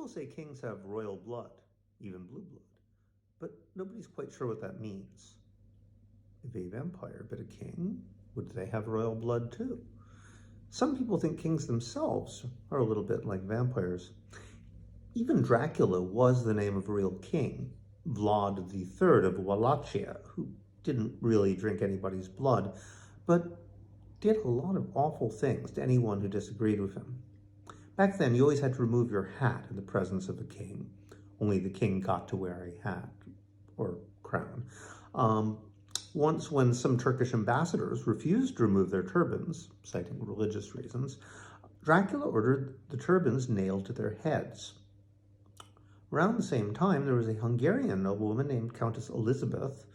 People say kings have royal blood, even blue blood, but nobody's quite sure what that means. If a vampire bit a king, would they have royal blood too? Some people think kings themselves are a little bit like vampires. Even Dracula was the name of a real king, Vlad III of Wallachia, who didn't really drink anybody's blood, but did a lot of awful things to anyone who disagreed with him. Back then, you always had to remove your hat in the presence of a king. Only the king got to wear a hat or crown. Once, when some Turkish ambassadors refused to remove their turbans, citing religious reasons, Dracula ordered the turbans nailed to their heads. Around the same time, there was a Hungarian noblewoman named Countess Elizabeth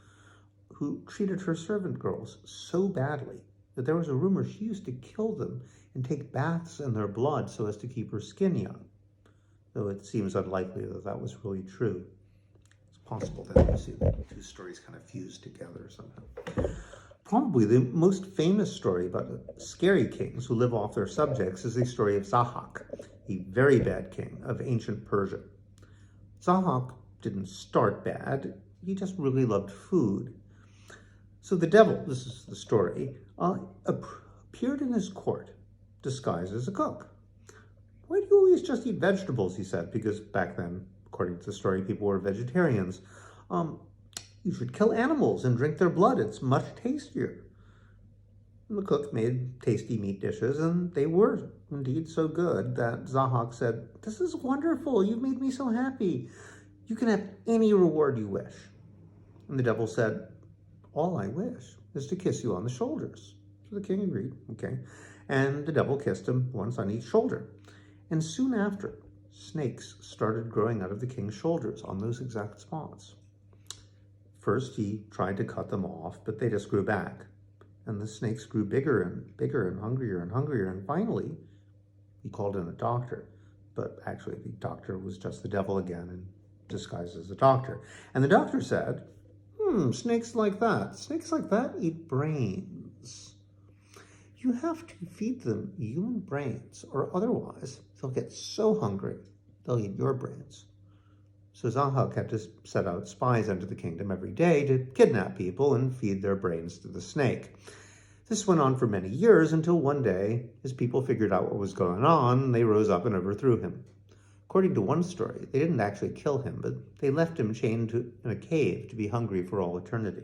who treated her servant girls so badly that there was a rumor she used to kill them and take baths in their blood so as to keep her skin young, though it seems unlikely that that was really true. It's possible that you see the two stories kind of fused together somehow. Probably the most famous story about scary kings who live off their subjects is the story of Zahak, a very bad king of ancient Persia. Zahak didn't start bad, he just really loved food. So the devil, this is the story, appeared in his court, disguised as a cook. Why do you always just eat vegetables, he said, because back then, according to the story, people were vegetarians. You should kill animals and drink their blood, it's much tastier. And the cook made tasty meat dishes, and they were indeed so good that Zahak said, "This is wonderful, you've made me so happy. You can have any reward you wish." And the devil said, "All I wish is to kiss you on the shoulders." So the king agreed, okay. And the devil kissed him once on each shoulder. And soon after, snakes started growing out of the king's shoulders on those exact spots. First, he tried to cut them off, but they just grew back. And the snakes grew bigger and bigger and hungrier and hungrier. And finally, he called in a doctor. But actually, the doctor was just the devil again and disguised as a doctor. And the doctor said, snakes like that eat brains. You have to feed them human brains, or otherwise they'll get so hungry, they'll eat your brains. So Zahak had to set out spies into the kingdom every day to kidnap people and feed their brains to the snake. This went on for many years until one day his people figured out what was going on and they rose up and overthrew him. According to one story, they didn't actually kill him, but they left him chained in a cave to be hungry for all eternity.